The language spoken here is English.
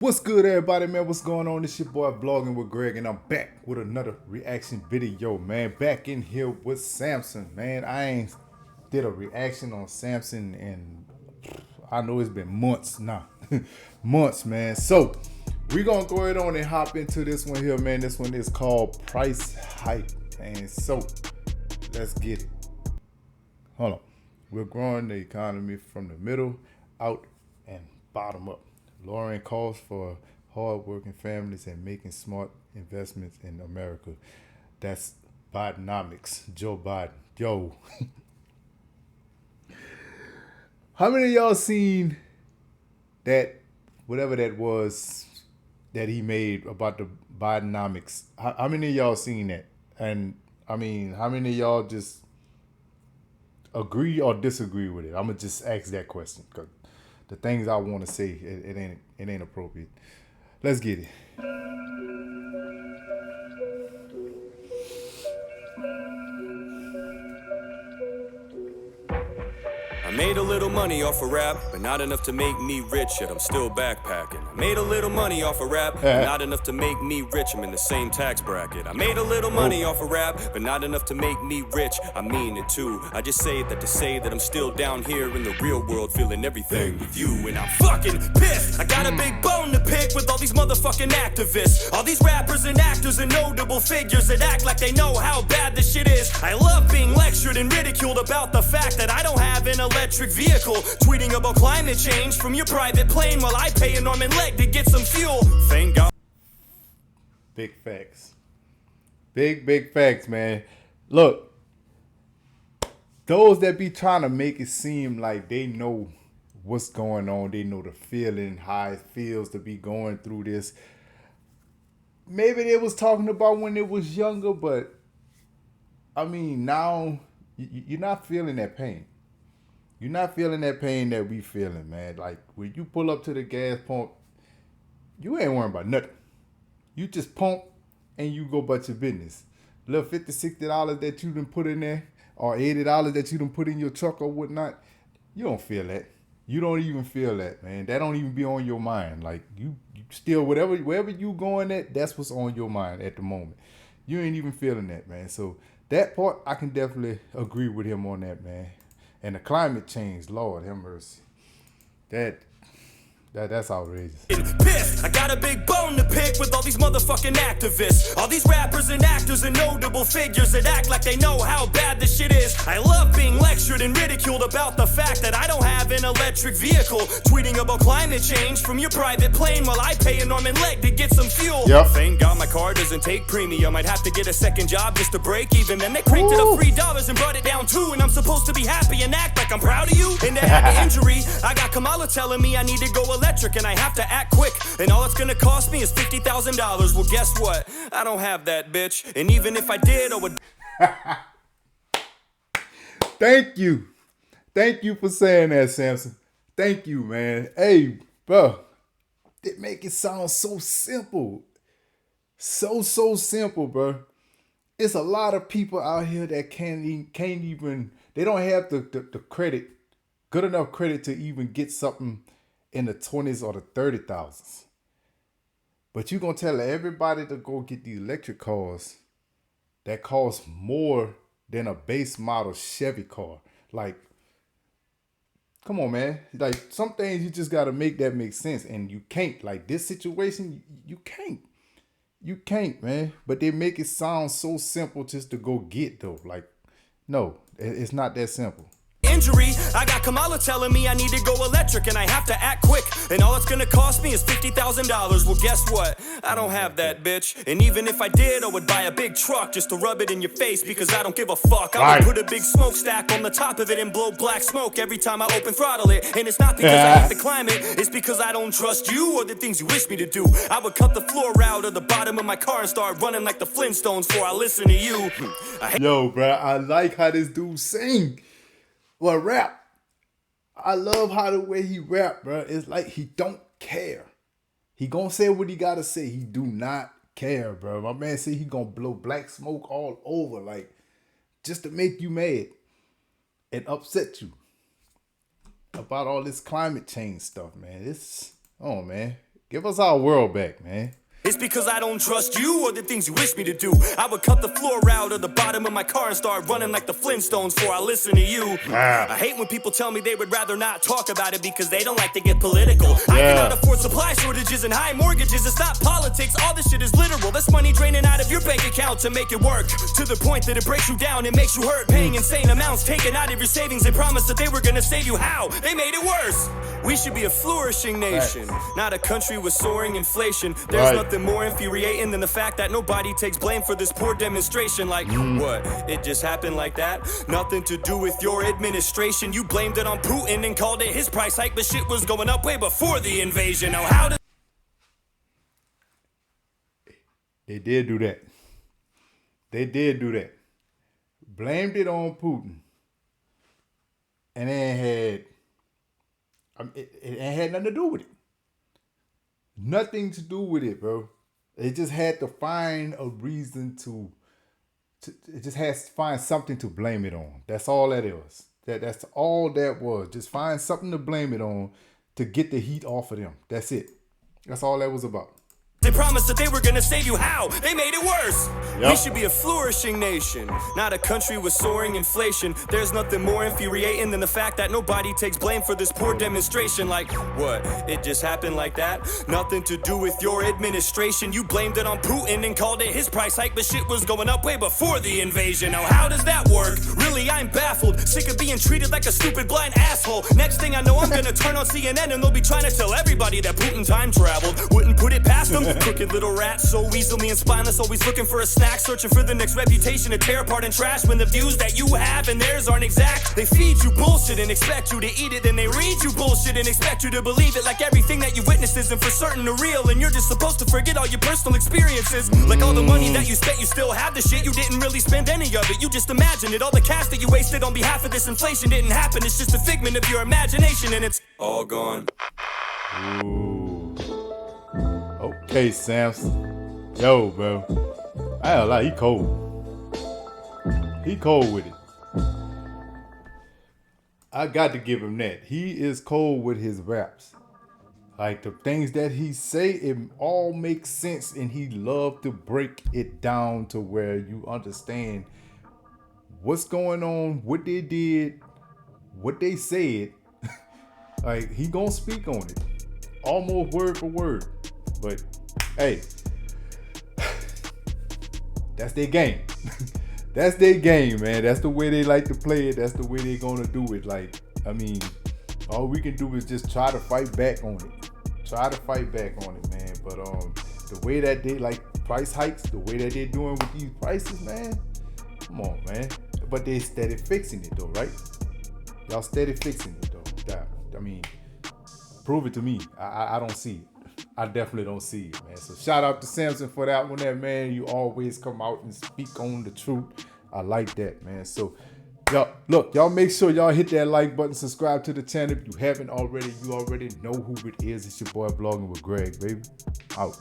What's good, everybody, man? What's going on? This your boy Vlogging with Greg, and I'm back with another reaction video, man. Back in here with Samson, man. I ain't did a reaction on Samson, and I know it's been months now. Months, man. So, we gonna go ahead on and hop into this one here, man. This one is called Price Hike, and so, let's get it. Hold on. We're growing the economy from the middle out and bottom up, lowering costs for hardworking families and making smart investments in America. That's Bidenomics, Joe Biden. Yo, how many of y'all seen that, whatever that was that he made about the Bidenomics? How many of y'all seen that? And I mean, how many of y'all just agree or disagree with it? I'm gonna just ask that question because the things I want to say, it ain't appropriate. Let's get it. I made a little money off of rap, but not enough to make me rich, yet I'm still backpacking. I made a little money off of rap, but not enough to make me rich, I'm in the same tax bracket. I made a little money off of rap, but not enough to make me rich, I mean it too. I just say that to say that I'm still down here in the real world, feeling everything with you, and I'm fucking pissed. I got a big bone to pick with all these motherfucking activists, all these rappers and actors and notable figures that act like they know how bad this shit is. I love being lectured and ridiculed about the fact that I don't have an electric vehicle, tweeting about climate change from your private plane while I pay an arm and leg to get some fuel. Thank God. Big facts. Big facts, man. Look, those that be trying to make it seem like they know what's going on, they know the feeling, how it feels to be going through this. Maybe they was talking about when they was younger, but I mean, now you're not feeling that pain. You're not feeling that pain that we feeling, man. Like, when you pull up to the gas pump, you ain't worrying about nothing. You just pump and you go about your business. Little $50, $60 that you done put in there, or $80 that you done put in your truck or whatnot, you don't feel that. You don't even feel that, man. That don't even be on your mind. Like, you still, wherever you going at, that's what's on your mind at the moment. You ain't even feeling that, man. So that part, I can definitely agree with him on that, man. And the climate change, Lord have mercy. That's outrageous. Pissed. I got a big bone to pick with all these motherfucking activists, all these rappers and actors and notable figures that act like they know how bad this shit is. I love being lectured and ridiculed about the fact that I don't have an electric vehicle, tweeting about climate change from your private plane while I pay an arm and leg to get some fuel. Yep. Thank God my car doesn't take premium. I'd have to get a second job just to break even. Then they cranked it up $3 and brought it down too, and I'm supposed to be happy and act like I'm proud of you. And to have an injury, I got Kamala telling me I need to go electric and I have to act quick, and all it's gonna cost me is $50,000. Well, guess what? I don't have that, bitch. And even if I did, I would. Thank you for saying that, Samson. Thank you, man. Hey, bro, it make it sound so simple. So simple, bro. It's a lot of people out here that can't even, they don't have the credit, good enough credit to even get something in the 20s or the 30,000s. But you gonna tell everybody to go get these electric cars that cost more than a base model Chevy car. Like, come on, man. Like, some things you just gotta make that make sense, and you can't. Like, this situation, you can't. You can't, man. But they make it sound so simple just to go get, though. Like, no, it's not that simple. Injury, I got Kamala telling me I need to go electric and I have to act quick, and all it's gonna cost me is $50,000. Well, guess what? I don't have that, bitch. And even if I did, I would buy a big truck just to rub it in your face, because I don't give a fuck. I would put a big smokestack on the top of it and blow black smoke every time I open throttle it. And it's not because I hate the climate, it's because I don't trust you or the things you wish me to do. I would cut the floor out of the bottom of my car and start running like the Flintstones before I listen to you. Yo, bro, I like how this dude sing. Well, rap. I love how the way he rap, bro. It's like he don't care. He gonna say what he gotta say. He do not care, bro. My man say he gonna blow black smoke all over, like, just to make you mad and upset you about all this climate change stuff, man. Oh, man. Give us our world back, man. It's because I don't trust you or the things you wish me to do. I would cut the floor out of the bottom of my car and start running like the Flintstones before I listen to you. I hate when people tell me they would rather not talk about it because they don't like to get political. I cannot afford supply shortages and high mortgages. It's not politics, all this shit is literal. That's money draining out of your bank account to make it work. To the point that it breaks you down and makes you hurt. Paying insane amounts, taken out of your savings. They promised that they were gonna save you. How? They made it worse. We should be a flourishing nation, not a country with soaring inflation. There's nothing more infuriating than the fact that nobody takes blame for this poor demonstration. Like, what? It just happened like that? Nothing to do with your administration. You blamed it on Putin and called it his price hike, but shit was going up way before the invasion. Now, how does... They did do that. They did do that. Blamed it on Putin. And then it had nothing to do with it. Nothing to do with it, bro. It just had to find a reason to it just has to find something to blame it on. That's all that is. That's all that was. Just find something to blame it on to get the heat off of them. That's it. That's all that was about. They promised that they were gonna save you. How? They made it worse. We should be a flourishing nation, not a country with soaring inflation. There's nothing more infuriating than the fact that nobody takes blame for this poor demonstration. Like, what? It just happened like that? Nothing to do with your administration. You blamed it on Putin and called it his price hike, but shit was going up way before the invasion. Now, how does that work? Really, I'm baffled. Sick of being treated like a stupid blind asshole. Next thing I know, I'm gonna turn on CNN and they'll be trying to tell everybody that Putin time traveled. Wouldn't put it past them. Crooked little rat, so easily and spineless, always looking for a snack, searching for the next reputation to tear apart and trash when the views that you have and theirs aren't exact. They feed you bullshit and expect you to eat it, then they read you bullshit and expect you to believe it, like everything that you witnessed isn't for certain or real, and you're just supposed to forget all your personal experiences. Like all the money that you spent, you still have the shit, you didn't really spend any of it, you just imagined it. All the cash that you wasted on behalf of this inflation didn't happen, it's just a figment of your imagination and it's all gone. Ooh. Okay, Samson. Yo, bro. I ain't lie, he cold. He cold with it. I got to give him that. He is cold with his raps. Like the things that he say, it all makes sense, and he love to break it down to where you understand what's going on, what they did, what they said. Like he gonna speak on it, almost word for word. But hey, that's their game. That's their game, man. That's the way they like to play it. That's the way they gonna do it. Like, I mean, all we can do is just try to fight back on it. Try to fight back on it, man. But the way that they like price hikes, the way that they're doing with these prices, man. Come on, man. But they steady fixing it though, right? Y'all steady fixing it though. I mean, prove it to me. I don't see it. I definitely don't see it, man. So shout out to Samson for that one there, man. You always come out and speak on the truth. I like that, man. So y'all, look, y'all make sure y'all hit that like button, subscribe to the channel. If you haven't already, you already know who it is. It's your boy Blogging with Greg, baby. Out.